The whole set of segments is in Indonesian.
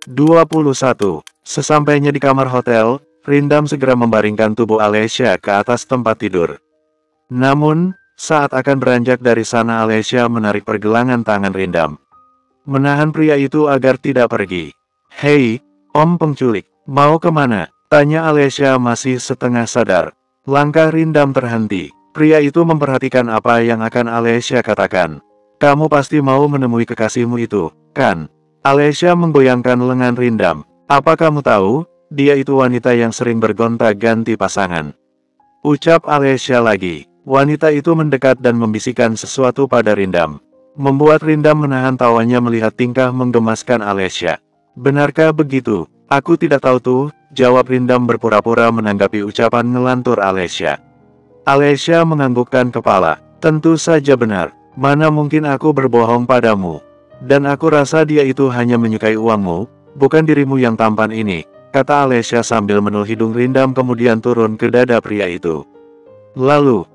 21. Sesampainya di kamar hotel, Rindam segera membaringkan tubuh Alesya ke atas tempat tidur. Namun, saat akan beranjak dari sana Alesya menarik pergelangan tangan Rindam, menahan pria itu agar tidak pergi. "Hei, Om penculik, mau kemana?" tanya Alesya masih setengah sadar. Langkah Rindam terhenti. Pria itu memperhatikan apa yang akan Alesya katakan. "Kamu pasti mau menemui kekasihmu itu, kan?" Alesya menggoyangkan lengan Rindam. "Apa kamu tahu, dia itu wanita yang sering bergonta-ganti pasangan?" Ucap Alesya lagi. Wanita itu mendekat dan membisikkan sesuatu pada Rindam, membuat Rindam menahan tawanya melihat tingkah menggemaskan Alesya. "Benarkah begitu? Aku tidak tahu tuh," jawab Rindam berpura-pura menanggapi ucapan ngelantur Alesya. Alesya menganggukkan kepala. "Tentu saja benar. Mana mungkin aku berbohong padamu. Dan aku rasa dia itu hanya menyukai uangmu, bukan dirimu yang tampan ini," kata Alesya sambil menul hidung Rindam kemudian turun ke dada pria itu. Lalu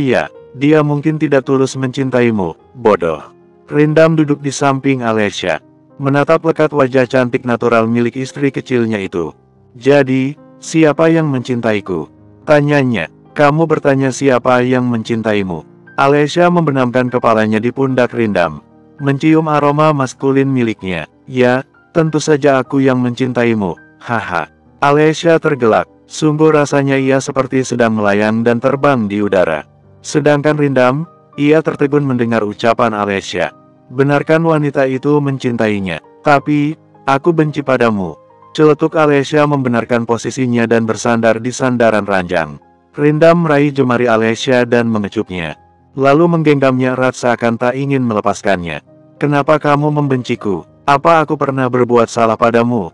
ya, dia mungkin tidak tulus mencintaimu, bodoh." Rindam duduk di samping Alesya, menatap lekat wajah cantik natural milik istri kecilnya itu. "Jadi, siapa yang mencintaiku?" tanyanya. "Kamu bertanya siapa yang mencintaimu?" Alesya membenamkan kepalanya di pundak Rindam, mencium aroma maskulin miliknya. "Ya, tentu saja aku yang mencintaimu, haha." Alesya tergelak. Sungguh rasanya ia seperti sedang melayang dan terbang di udara. Sedangkan Rindam, ia tertegun mendengar ucapan Alesya. Benarkan wanita itu mencintainya? "Tapi, aku benci padamu," celetuk Alesya membenarkan posisinya dan bersandar di sandaran ranjang. Rindam meraih jemari Alesya dan mengecupnya, lalu menggenggamnya erat seakan tak ingin melepaskannya. "Kenapa kamu membenciku? Apa aku pernah berbuat salah padamu?"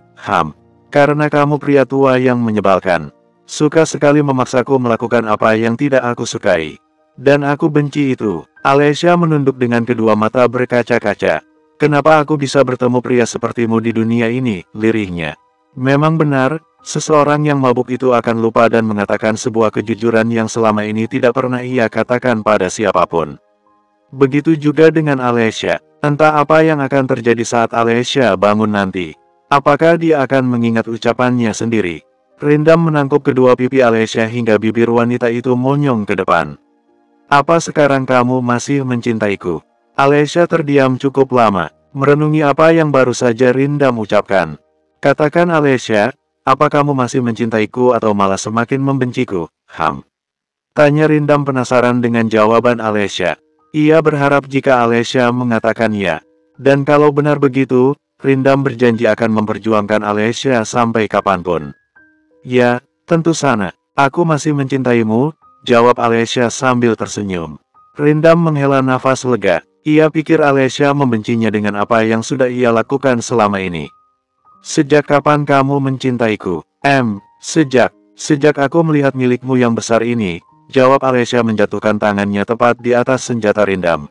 "Karena kamu pria tua yang menyebalkan. Suka sekali memaksaku melakukan apa yang tidak aku sukai. Dan aku benci itu." Alesya menunduk dengan kedua mata berkaca-kaca. "Kenapa aku bisa bertemu pria sepertimu di dunia ini?" lirihnya. Memang benar, seseorang yang mabuk itu akan lupa dan mengatakan sebuah kejujuran yang selama ini tidak pernah ia katakan pada siapapun. Begitu juga dengan Alesya. Entah apa yang akan terjadi saat Alesya bangun nanti. Apakah dia akan mengingat ucapannya sendiri? Rindam menangkup kedua pipi Alesya hingga bibir wanita itu monyong ke depan. "Apa sekarang kamu masih mencintaiku?" Alesya terdiam cukup lama, merenungi apa yang baru saja Rindam ucapkan. "Katakan Alesya, apa kamu masih mencintaiku atau malah semakin membenciku?" tanya Rindam penasaran dengan jawaban Alesya. Ia berharap jika Alesya mengatakan ya. Dan kalau benar begitu, Rindam berjanji akan memperjuangkan Alesya sampai kapanpun. "Ya, tentu sana. Aku masih mencintaimu," jawab Alesya sambil tersenyum. Rindam menghela nafas lega. Ia pikir Alesya membencinya dengan apa yang sudah ia lakukan selama ini. "Sejak kapan kamu mencintaiku?" Sejak aku melihat milikmu yang besar ini," jawab Alesya menjatuhkan tangannya tepat di atas senjata Rindam.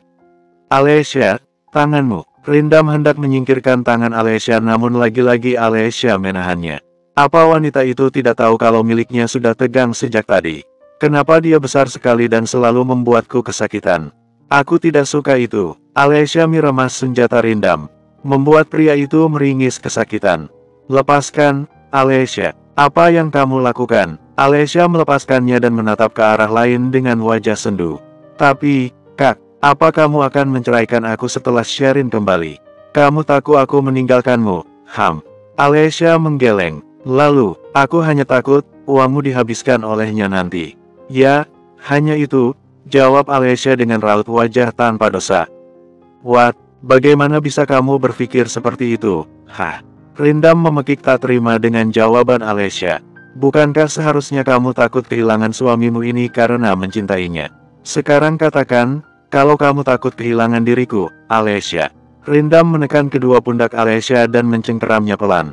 "Alesya, tanganmu." Rindam hendak menyingkirkan tangan Alesya namun lagi-lagi Alesya menahannya. Apa wanita itu tidak tahu kalau miliknya sudah tegang sejak tadi? Kenapa dia besar sekali dan selalu membuatku kesakitan? Aku tidak suka itu. Alesya meremas senjata Rindam, membuat pria itu meringis kesakitan. "Lepaskan, Alesya. Apa yang kamu lakukan?" Alesya melepaskannya dan menatap ke arah lain dengan wajah sendu. "Tapi, Kak, apa kamu akan menceraikan aku setelah Sherin kembali? Kamu takut aku meninggalkanmu?" Alesya menggeleng. "Lalu, aku hanya takut uangmu dihabiskan olehnya nanti." "Ya, hanya itu," jawab Alesya dengan raut wajah tanpa dosa. Bagaimana bisa kamu berpikir seperti itu?" Rindam memekik tak terima dengan jawaban Alesya. "Bukankah seharusnya kamu takut kehilangan suamimu ini karena mencintainya? Sekarang katakan, kalau kamu takut kehilangan diriku, Alesya." Rindam menekan kedua pundak Alesya dan mencengkeramnya pelan.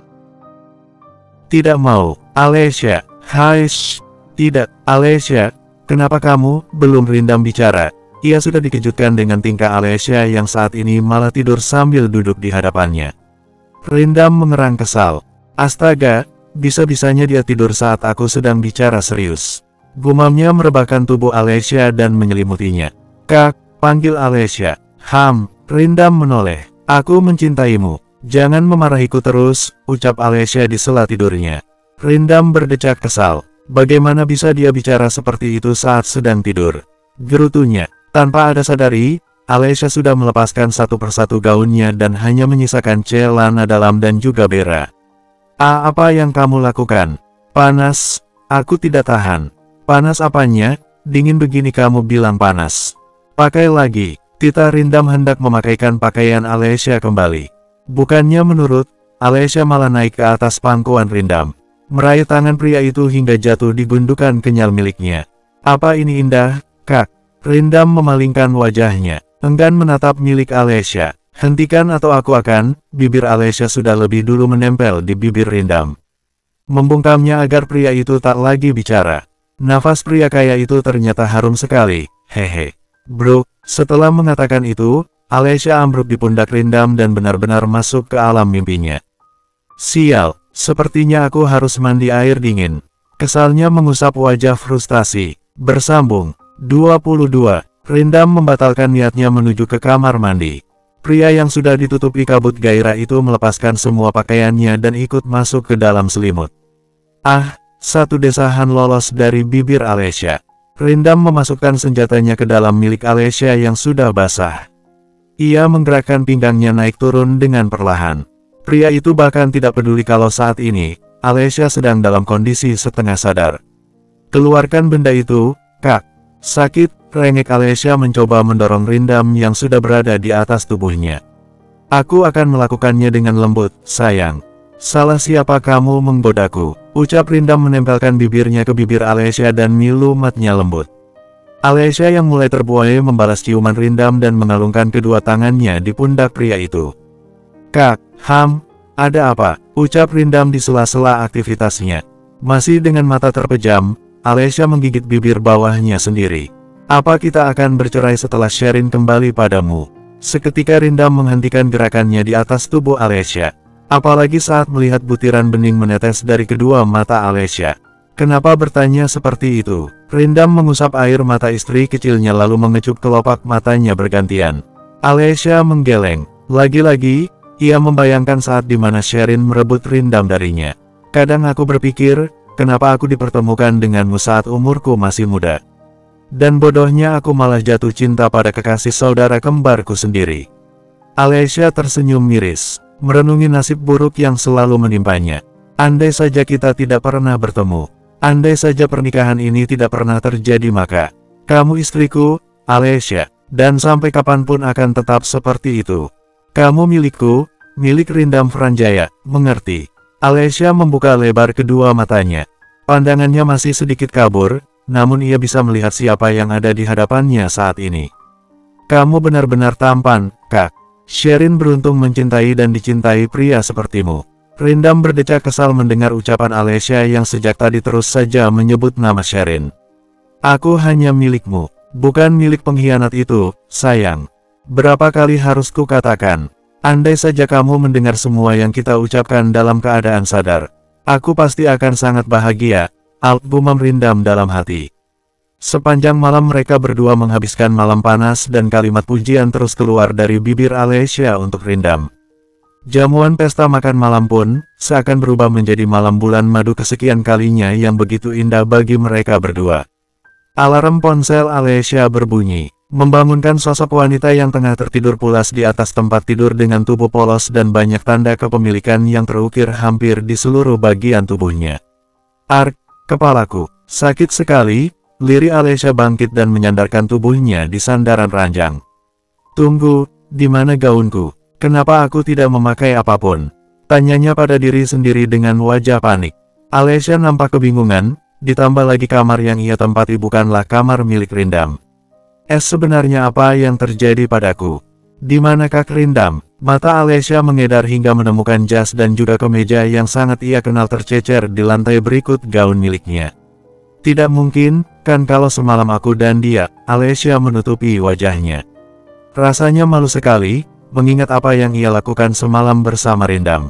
"Tidak mau, Alesya." Tidak, Alesya. Kenapa kamu?" Belum Rindam bicara, ia sudah dikejutkan dengan tingkah Alesya yang saat ini malah tidur sambil duduk di hadapannya. Rindam mengerang kesal. "Astaga, bisa-bisanya dia tidur saat aku sedang bicara serius." Gumamnya merebahkan tubuh Alesya dan menyelimutinya. "Kak," panggil Alesya. Rindam menoleh. "Aku mencintaimu." Jangan memarahiku terus, ucap Alessia di sela tidurnya. Rindam berdecak kesal. Bagaimana bisa dia bicara seperti itu saat sedang tidur? Gerutunya. Tanpa ada sadari, Alessia sudah melepaskan satu persatu gaunnya dan hanya menyisakan celana dalam dan juga bera. Apa yang kamu lakukan? Panas, aku tidak tahan. Panas apanya? Dingin begini kamu bilang panas. Pakai lagi. Tita Rindam hendak memakaikan pakaian Alessia kembali. Bukannya menurut, Alessia malah naik ke atas pangkuan Rindam. Meraih tangan pria itu hingga jatuh di gundukan kenyal miliknya. Apa ini indah, Kak? Rindam memalingkan wajahnya, enggan menatap milik Alessia. Hentikan atau aku akan, bibir Alessia sudah lebih dulu menempel di bibir Rindam. Membungkamnya agar pria itu tak lagi bicara. Nafas pria kaya itu ternyata harum sekali, hehe. Bro, setelah mengatakan itu, Alessia ambruk di pundak Rindam dan benar-benar masuk ke alam mimpinya. Sial, sepertinya aku harus mandi air dingin. Kesalnya mengusap wajah frustasi. Bersambung. 22. Rindam membatalkan niatnya menuju ke kamar mandi. Pria yang sudah ditutupi kabut gairah itu melepaskan semua pakaiannya dan ikut masuk ke dalam selimut. Satu desahan lolos dari bibir Alessia. Rindam memasukkan senjatanya ke dalam milik Alessia yang sudah basah. Ia menggerakkan pinggangnya naik turun dengan perlahan. Pria itu bahkan tidak peduli kalau saat ini, Alessia sedang dalam kondisi setengah sadar. Keluarkan benda itu, Kak. Sakit, rengek Alessia mencoba mendorong Rindam yang sudah berada di atas tubuhnya. Aku akan melakukannya dengan lembut, sayang. Salah siapa kamu menggodaku? Ucap Rindam menempelkan bibirnya ke bibir Alessia dan milu matnya lembut. Alessia yang mulai terbuai membalas ciuman Rindam dan mengalungkan kedua tangannya di pundak pria itu. Kak, ada apa? Ucap Rindam di sela-sela aktivitasnya. Masih dengan mata terpejam, Alessia menggigit bibir bawahnya sendiri. Apa kita akan bercerai setelah Sherin kembali padamu? Seketika Rindam menghentikan gerakannya di atas tubuh Alessia. Apalagi saat melihat butiran bening menetes dari kedua mata Alessia. Kenapa bertanya seperti itu? Rindam mengusap air mata istri kecilnya lalu mengecup kelopak matanya bergantian. Alessia menggeleng. Lagi-lagi, ia membayangkan saat dimana Sherin merebut Rindam darinya. Kadang aku berpikir, kenapa aku dipertemukan denganmu saat umurku masih muda? Dan bodohnya aku malah jatuh cinta pada kekasih saudara kembarku sendiri. Alessia tersenyum miris, merenungi nasib buruk yang selalu menimpanya. Andai saja kita tidak pernah bertemu. Andai saja pernikahan ini tidak pernah terjadi maka kamu istriku, Alessia, dan sampai kapanpun akan tetap seperti itu. Kamu milikku, milik Rindam Franjaya, mengerti? Alessia membuka lebar kedua matanya. Pandangannya masih sedikit kabur, namun ia bisa melihat siapa yang ada di hadapannya saat ini. Kamu benar-benar tampan, Kak. Sherin beruntung mencintai dan dicintai pria sepertimu. Rindam berdecak kesal mendengar ucapan Alessia yang sejak tadi terus saja menyebut nama Sherin. Aku hanya milikmu, bukan milik pengkhianat itu, sayang. Berapa kali harus kukatakan? Andai saja kamu mendengar semua yang kita ucapkan dalam keadaan sadar, aku pasti akan sangat bahagia, gumam Rindam dalam hati. Sepanjang malam mereka berdua menghabiskan malam panas dan kalimat pujian terus keluar dari bibir Alessia untuk Rindam. Jamuan pesta makan malam pun, seakan berubah menjadi malam bulan madu kesekian kalinya yang begitu indah bagi mereka berdua. Alarm ponsel Alessia berbunyi, membangunkan sosok wanita yang tengah tertidur pulas di atas tempat tidur dengan tubuh polos dan banyak tanda kepemilikan yang terukir hampir di seluruh bagian tubuhnya. Kepalaku, sakit sekali. Lirih Alessia bangkit dan menyandarkan tubuhnya di sandaran ranjang. Tunggu, di mana gaunku? Kenapa aku tidak memakai apapun? Tanyanya pada diri sendiri dengan wajah panik. Alessia nampak kebingungan, ditambah lagi kamar yang ia tempati bukanlah kamar milik Rindam. Sebenarnya apa yang terjadi padaku? Di manakah Rindam? Mata Alessia mengedar hingga menemukan jas dan juga kemeja yang sangat ia kenal tercecer di lantai berikut gaun miliknya. Tidak mungkin, kan kalau semalam aku dan dia, Alessia menutupi wajahnya. Rasanya malu sekali, mengingat apa yang ia lakukan semalam bersama Rindam.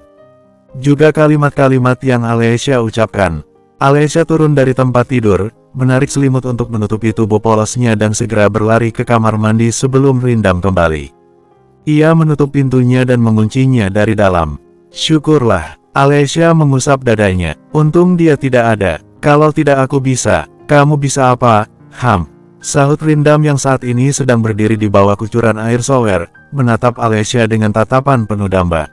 Juga kalimat-kalimat yang Alessia ucapkan. Alessia turun dari tempat tidur, menarik selimut untuk menutupi tubuh polosnya dan segera berlari ke kamar mandi sebelum Rindam kembali. Ia menutup pintunya dan menguncinya dari dalam. Syukurlah, Alessia mengusap dadanya. Untung dia tidak ada. Kalau tidak aku bisa, kamu bisa apa? Sahut Rindam yang saat ini sedang berdiri di bawah kucuran air shower, menatap Alessia dengan tatapan penuh damba.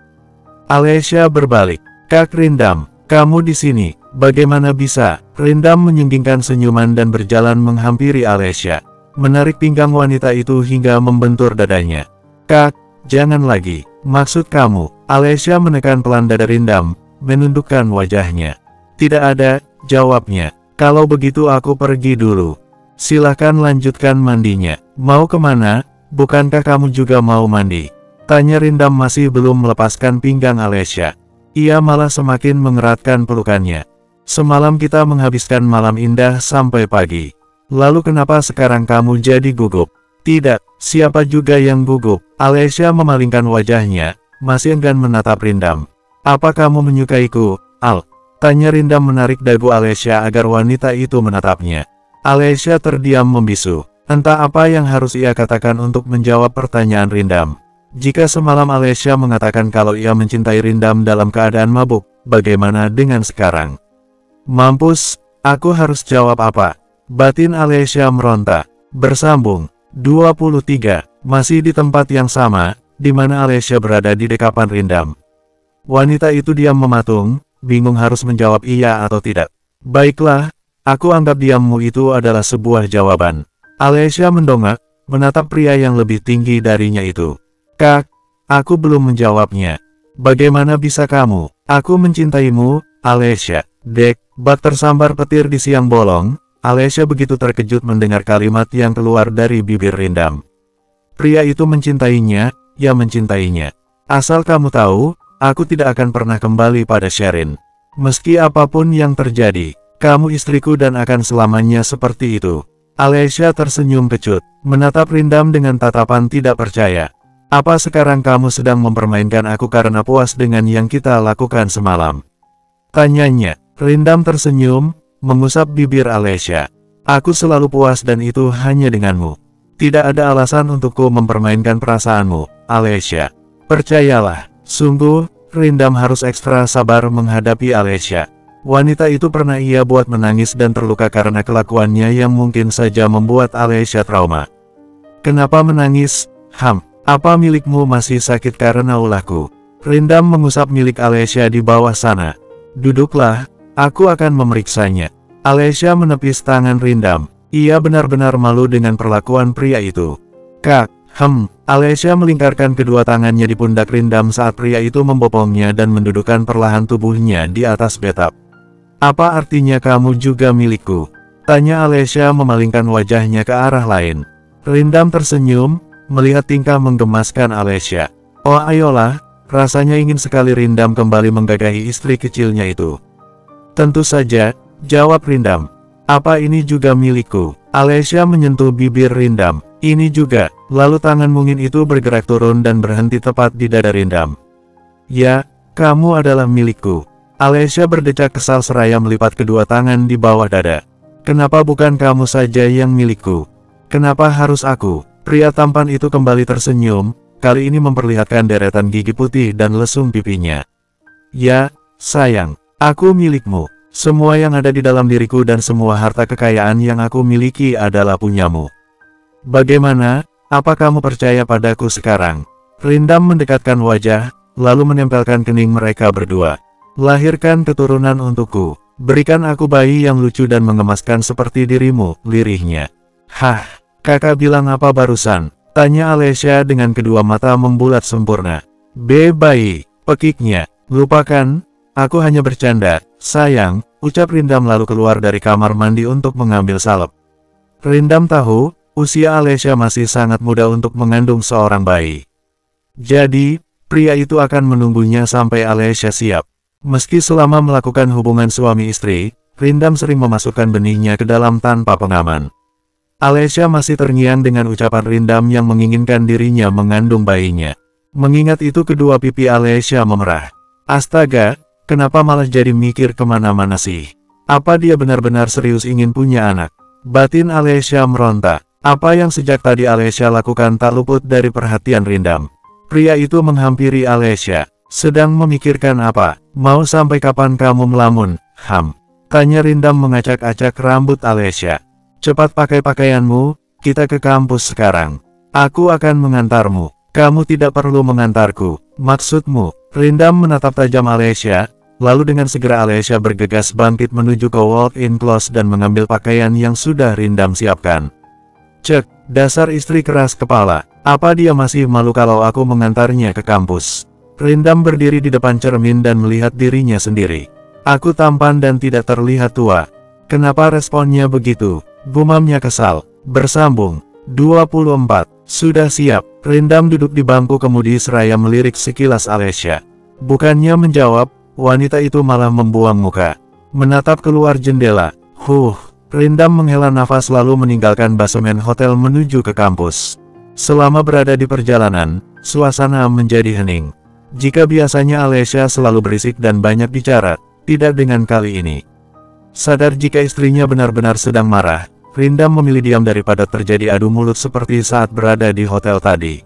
Alessia berbalik. Kak Rindam, kamu di sini, bagaimana bisa? Rindam menyinggingkan senyuman dan berjalan menghampiri Alessia, menarik pinggang wanita itu hingga membentur dadanya. Kak, jangan lagi, maksud kamu? Alessia menekan pelan dada Rindam, menundukkan wajahnya. Tidak ada, jawabnya. Kalau begitu aku pergi dulu. Silahkan lanjutkan mandinya. Mau kemana? Bukankah kamu juga mau mandi? Tanya Rindam masih belum melepaskan pinggang Alessia. Ia malah semakin mengeratkan pelukannya. Semalam kita menghabiskan malam indah sampai pagi. Lalu kenapa sekarang kamu jadi gugup? Tidak, siapa juga yang gugup? Alessia memalingkan wajahnya, masih enggan menatap Rindam. Apa kamu menyukaiku, Al? Tanya Rindam menarik dagu Alessia agar wanita itu menatapnya. Alessia terdiam membisu. Entah apa yang harus ia katakan untuk menjawab pertanyaan Rindam. Jika semalam Alessia mengatakan kalau ia mencintai Rindam dalam keadaan mabuk, bagaimana dengan sekarang? Mampus, aku harus jawab apa? Batin Alessia meronta. Bersambung. 23. Masih di tempat yang sama, di mana Alessia berada di dekapan Rindam. Wanita itu diam mematung, bingung harus menjawab iya atau tidak. Baiklah, aku anggap diammu itu adalah sebuah jawaban. Alessia mendongak, menatap pria yang lebih tinggi darinya itu. Kak, aku belum menjawabnya. Bagaimana bisa kamu? Aku mencintaimu, Alessia. Dek, bak tersambar petir di siang bolong. Alessia begitu terkejut mendengar kalimat yang keluar dari bibir Rindam. Pria itu mencintainya, ya mencintainya. Asal kamu tahu, aku tidak akan pernah kembali pada Sherin. Meski apapun yang terjadi, kamu istriku dan akan selamanya seperti itu. Alessia tersenyum kecut, menatap Rindam dengan tatapan tidak percaya. Apa sekarang kamu sedang mempermainkan aku karena puas dengan yang kita lakukan semalam? Tanyanya. Rindam tersenyum, mengusap bibir Alessia. Aku selalu puas dan itu hanya denganmu. Tidak ada alasan untukku mempermainkan perasaanmu, Alessia. Percayalah, sungguh, Rindam harus ekstra sabar menghadapi Alessia. Wanita itu pernah ia buat menangis dan terluka karena kelakuannya yang mungkin saja membuat Alessia trauma. Kenapa menangis? Apa milikmu masih sakit karena ulahku? Rindam mengusap milik Alessia di bawah sana. Duduklah, aku akan memeriksanya. Alessia menepis tangan Rindam. Ia benar-benar malu dengan perlakuan pria itu. Kak, Alessia melingkarkan kedua tangannya di pundak Rindam saat pria itu membopongnya dan mendudukkan perlahan tubuhnya di atas bathtub. Apa artinya kamu juga milikku? Tanya Alessia memalingkan wajahnya ke arah lain. Rindam tersenyum, melihat tingkah menggemaskan Alessia. Oh ayolah, rasanya ingin sekali Rindam kembali menggagahi istri kecilnya itu. Tentu saja, jawab Rindam. Apa ini juga milikku? Alessia menyentuh bibir Rindam. Ini juga. Lalu tangan mungin itu bergerak turun dan berhenti tepat di dada Rindam. Ya, kamu adalah milikku. Alessia berdecak kesal seraya melipat kedua tangan di bawah dada. Kenapa bukan kamu saja yang milikku? Kenapa harus aku? Pria tampan itu kembali tersenyum, kali ini memperlihatkan deretan gigi putih dan lesung pipinya. Ya, sayang, aku milikmu. Semua yang ada di dalam diriku dan semua harta kekayaan yang aku miliki adalah punyamu. Bagaimana, apa kamu percaya padaku sekarang? Rindam mendekatkan wajah, lalu menempelkan kening mereka berdua. Lahirkan keturunan untukku. Berikan aku bayi yang lucu dan mengemaskan seperti dirimu, lirihnya. Kakak bilang apa barusan? Tanya Alessia dengan kedua mata membulat sempurna. Bayi, pekiknya. Lupakan, aku hanya bercanda, sayang, ucap Rindam lalu keluar dari kamar mandi untuk mengambil salep. Rindam tahu, usia Alessia masih sangat muda untuk mengandung seorang bayi. Jadi, pria itu akan menunggunya sampai Alessia siap. Meski selama melakukan hubungan suami istri, Rindam sering memasukkan benihnya ke dalam tanpa pengaman. Alessia masih terngiang dengan ucapan Rindam yang menginginkan dirinya mengandung bayinya. Mengingat itu kedua pipi Alessia memerah. Astaga, kenapa malah jadi mikir kemana-mana sih? Apa dia benar-benar serius ingin punya anak? Batin Alessia meronta. Apa yang sejak tadi Alessia lakukan tak luput dari perhatian Rindam. Pria itu menghampiri Alessia. Sedang memikirkan apa? Mau sampai kapan kamu melamun? Tanya Rindam mengacak-acak rambut Alessia. Cepat pakai pakaianmu, kita ke kampus sekarang. Aku akan mengantarmu. Kamu tidak perlu mengantarku. Maksudmu? Rindam menatap tajam Alessia, lalu dengan segera Alessia bergegas bangkit menuju ke walk-in closet dan mengambil pakaian yang sudah Rindam siapkan. Cek, dasar istri keras kepala. Apa dia masih malu kalau aku mengantarnya ke kampus? Rindam berdiri di depan cermin dan melihat dirinya sendiri. Aku tampan dan tidak terlihat tua. Kenapa responnya begitu? Gumamnya kesal. Bersambung. 24. Sudah siap. Rindam duduk di bangku kemudi seraya melirik sekilas Alessia. Bukannya menjawab, wanita itu malah membuang muka. Menatap keluar jendela. Rindam menghela nafas lalu meninggalkan basemen hotel menuju ke kampus. Selama berada di perjalanan, suasana menjadi hening. Jika biasanya Alessia selalu berisik dan banyak bicara, tidak dengan kali ini. Sadar jika istrinya benar-benar sedang marah, Rindam memilih diam daripada terjadi adu mulut seperti saat berada di hotel tadi.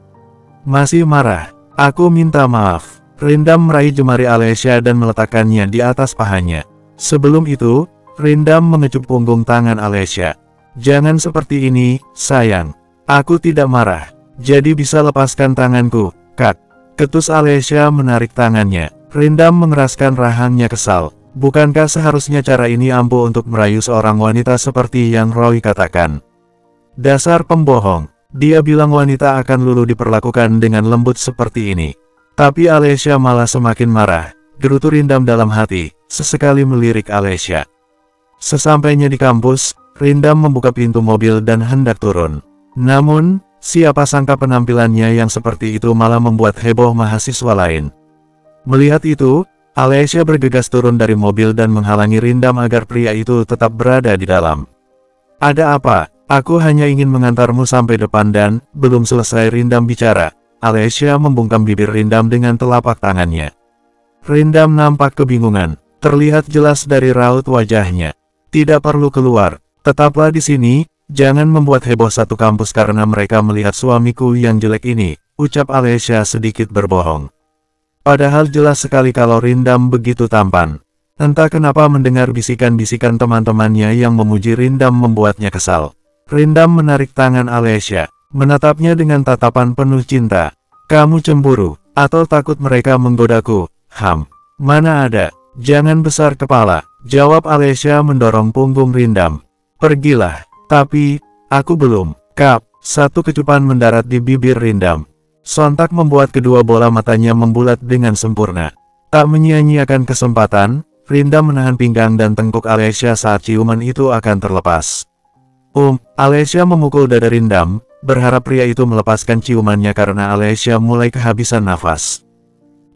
Masih marah? Aku minta maaf. Rindam meraih jemari Alessia dan meletakkannya di atas pahanya. Sebelum itu, Rindam mengecup punggung tangan Alessia. Jangan seperti ini, sayang. Aku tidak marah. Jadi bisa lepaskan tanganku, Kak. Ketus Alessia menarik tangannya. Rindam mengeraskan rahangnya kesal. Bukankah seharusnya cara ini ampuh untuk merayu seorang wanita seperti yang Roy katakan? Dasar pembohong. Dia bilang wanita akan luluh diperlakukan dengan lembut seperti ini. Tapi Alessia malah semakin marah. Gerutu Rindam dalam hati, sesekali melirik Alessia. Sesampainya di kampus, Rindam membuka pintu mobil dan hendak turun. Namun, siapa sangka penampilannya yang seperti itu malah membuat heboh mahasiswa lain. Melihat itu, Alessia bergegas turun dari mobil dan menghalangi Rindam agar pria itu tetap berada di dalam. Ada apa? Aku hanya ingin mengantarmu sampai depan dan, belum selesai Rindam bicara, Alessia membungkam bibir Rindam dengan telapak tangannya. Rindam nampak kebingungan, terlihat jelas dari raut wajahnya. Tidak perlu keluar, tetaplah di sini. Jangan membuat heboh satu kampus karena mereka melihat suamiku yang jelek ini, ucap Alessia sedikit berbohong. Padahal jelas sekali kalau Rindam begitu tampan. Entah kenapa mendengar bisikan-bisikan teman-temannya yang memuji Rindam membuatnya kesal. Rindam menarik tangan Alessia, menatapnya dengan tatapan penuh cinta. Kamu cemburu, atau takut mereka menggodaku? Mana ada, jangan besar kepala, jawab Alessia mendorong punggung Rindam. Pergilah. Tapi, aku belum. Kap, satu kecupan mendarat di bibir Rindam. Sontak membuat kedua bola matanya membulat dengan sempurna. Tak menyia-nyiakan kesempatan, Rindam menahan pinggang dan tengkuk Alessia saat ciuman itu akan terlepas. Alessia memukul dada Rindam, berharap pria itu melepaskan ciumannya karena Alessia mulai kehabisan nafas.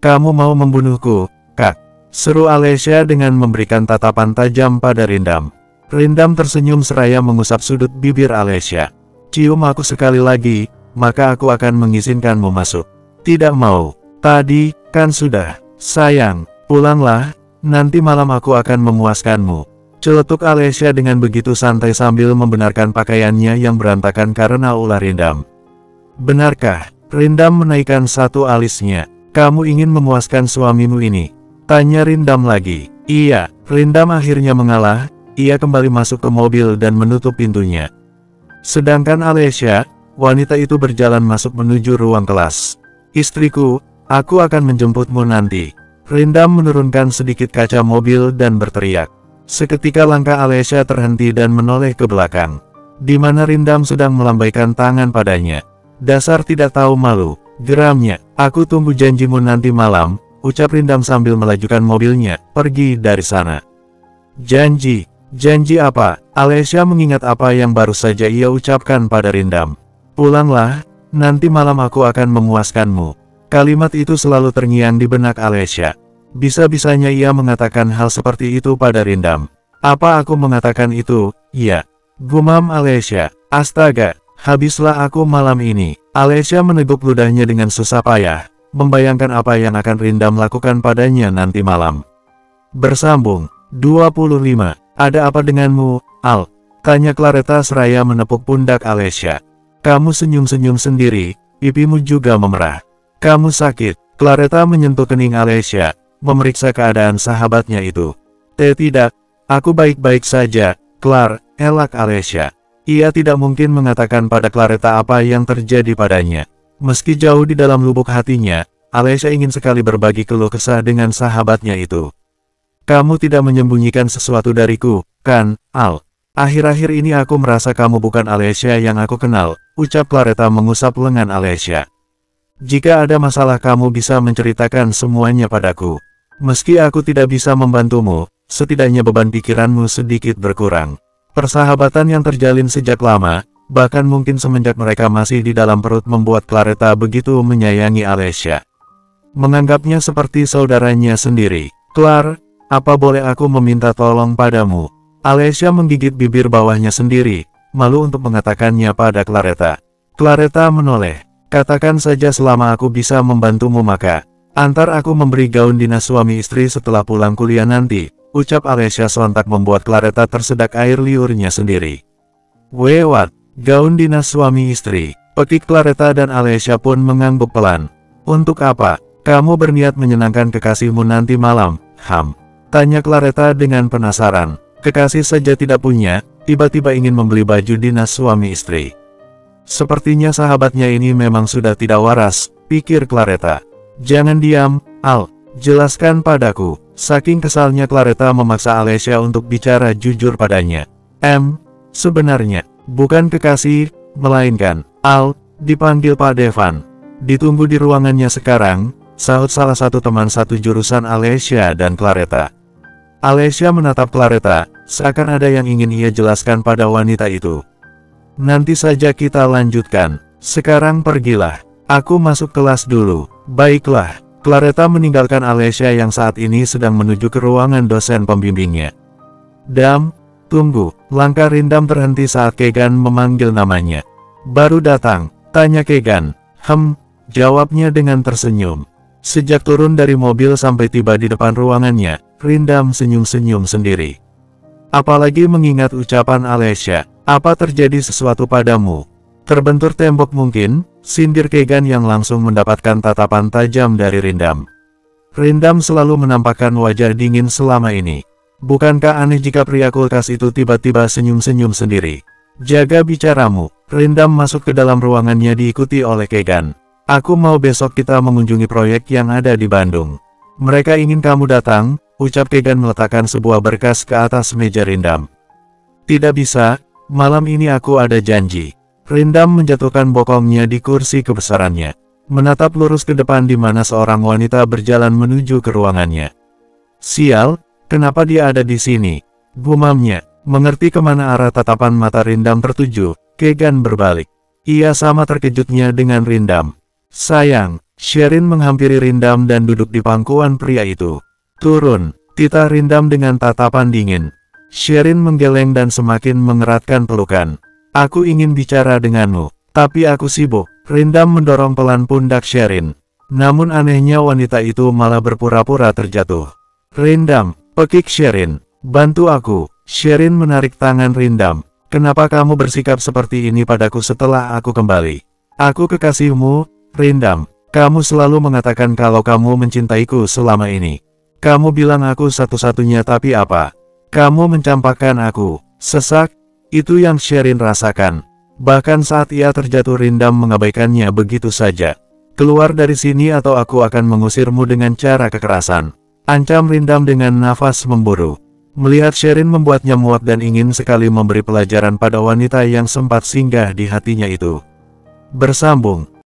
Kamu mau membunuhku, Kak? Seru Alessia dengan memberikan tatapan tajam pada Rindam. Rindam tersenyum seraya mengusap sudut bibir Alessia. Cium aku sekali lagi, maka aku akan mengizinkanmu masuk. Tidak mau. Tadi, kan sudah. Sayang, pulanglah, nanti malam aku akan memuaskanmu. Celetuk Alessia dengan begitu santai sambil membenarkan pakaiannya yang berantakan karena ulah Rindam. Benarkah? Rindam menaikkan satu alisnya. Kamu ingin memuaskan suamimu ini? Tanya Rindam lagi. Iya, Rindam akhirnya mengalah. Ia kembali masuk ke mobil dan menutup pintunya. Sedangkan Alessia, wanita itu berjalan masuk menuju ruang kelas. Istriku, aku akan menjemputmu nanti. Rindam menurunkan sedikit kaca mobil dan berteriak. Seketika langkah Alessia terhenti dan menoleh ke belakang. Di mana Rindam sedang melambaikan tangan padanya. Dasar tidak tahu malu, geramnya. Aku tunggu janjimu nanti malam, ucap Rindam sambil melajukan mobilnya, pergi dari sana. Janji. Janji apa? Alessia mengingat apa yang baru saja ia ucapkan pada Rindam. Pulanglah, nanti malam aku akan memuaskanmu. Kalimat itu selalu terngiang di benak Alessia. Bisa-bisanya ia mengatakan hal seperti itu pada Rindam. Apa aku mengatakan itu? Iya. Gumam Alessia. Astaga, habislah aku malam ini. Alessia meneguk ludahnya dengan susah payah, membayangkan apa yang akan Rindam lakukan padanya nanti malam. Bersambung. 25. Ada apa denganmu, Al? Tanya Claretta seraya menepuk pundak Alessia. Kamu senyum-senyum sendiri, pipimu juga memerah. Kamu sakit. Claretta menyentuh kening Alessia, memeriksa keadaan sahabatnya itu. Tidak, aku baik-baik saja, Clar, elak Alessia. Ia tidak mungkin mengatakan pada Claretta apa yang terjadi padanya. Meski jauh di dalam lubuk hatinya, Alessia ingin sekali berbagi keluh kesah dengan sahabatnya itu. Kamu tidak menyembunyikan sesuatu dariku, kan, Al? Akhir-akhir ini aku merasa kamu bukan Alessia yang aku kenal, ucap Claretta mengusap lengan Alessia. Jika ada masalah kamu bisa menceritakan semuanya padaku. Meski aku tidak bisa membantumu, setidaknya beban pikiranmu sedikit berkurang. Persahabatan yang terjalin sejak lama, bahkan mungkin semenjak mereka masih di dalam perut membuat Claretta begitu menyayangi Alessia. Menganggapnya seperti saudaranya sendiri. Clar, apa boleh aku meminta tolong padamu? Alessia menggigit bibir bawahnya sendiri, malu untuk mengatakannya pada Claretta. Claretta menoleh. Katakan saja selama aku bisa membantumu maka, antar aku memberi gaun dinas suami istri setelah pulang kuliah nanti, ucap Alessia sontak membuat Claretta tersedak air liurnya sendiri. What? Gaun dinas suami istri? Pekik Claretta dan Alessia pun mengangguk pelan. Untuk apa? Kamu berniat menyenangkan kekasihmu nanti malam, Tanya Claretta dengan penasaran. Kekasih saja tidak punya, tiba-tiba ingin membeli baju dinas suami istri. Sepertinya sahabatnya ini memang sudah tidak waras, pikir Claretta. Jangan diam, Al, jelaskan padaku. Saking kesalnya Claretta memaksa Alessia untuk bicara jujur padanya. Sebenarnya, bukan kekasih, melainkan, Al, dipanggil Pak Devan. Ditunggu di ruangannya sekarang, sahut salah satu teman satu jurusan Alessia dan Claretta. Alessia menatap Claretta, seakan ada yang ingin ia jelaskan pada wanita itu. Nanti saja kita lanjutkan. Sekarang pergilah. Aku masuk kelas dulu. Baiklah. Claretta meninggalkan Alessia yang saat ini sedang menuju ke ruangan dosen pembimbingnya. Dam, tunggu. Langkah Rindam terhenti saat Kegan memanggil namanya. Baru datang, tanya Kegan. Jawabnya dengan tersenyum. Sejak turun dari mobil sampai tiba di depan ruangannya, Rindam senyum-senyum sendiri. Apalagi mengingat ucapan Alessia. Apa terjadi sesuatu padamu? Terbentur tembok mungkin, sindir Kegan yang langsung mendapatkan tatapan tajam dari Rindam. Rindam selalu menampakkan wajah dingin selama ini. Bukankah aneh jika pria kulkas itu tiba-tiba senyum-senyum sendiri? Jaga bicaramu. Rindam masuk ke dalam ruangannya diikuti oleh Kegan. Aku mau besok kita mengunjungi proyek yang ada di Bandung. Mereka ingin kamu datang, ucap Kegan meletakkan sebuah berkas ke atas meja Rindam. Tidak bisa. Malam ini aku ada janji. Rindam menjatuhkan bokongnya di kursi kebesarannya. Menatap lurus ke depan di mana seorang wanita berjalan menuju ke ruangannya. Sial, kenapa dia ada di sini? Gumamnya. Mengerti kemana arah tatapan mata Rindam tertuju, Kegan berbalik. Ia sama terkejutnya dengan Rindam. Sayang, Sherin menghampiri Rindam dan duduk di pangkuan pria itu. Turun, titah Rindam dengan tatapan dingin. Sherin menggeleng dan semakin mengeratkan pelukan. Aku ingin bicara denganmu, tapi aku sibuk. Rindam mendorong pelan pundak Sherin. Namun anehnya wanita itu malah berpura-pura terjatuh. Rindam, pekik Sherin. Bantu aku. Sherin menarik tangan Rindam. Kenapa kamu bersikap seperti ini padaku setelah aku kembali? Aku kekasihmu, Rindam. Kamu selalu mengatakan kalau kamu mencintaiku selama ini. Kamu bilang aku satu-satunya tapi apa? Kamu mencampakkan aku. Sesak, itu yang Sherin rasakan. Bahkan saat ia terjatuh Rindam mengabaikannya begitu saja. Keluar dari sini atau aku akan mengusirmu dengan cara kekerasan. Ancam Rindam dengan nafas memburu. Melihat Sherin membuatnya muak dan ingin sekali memberi pelajaran pada wanita yang sempat singgah di hatinya itu. Bersambung.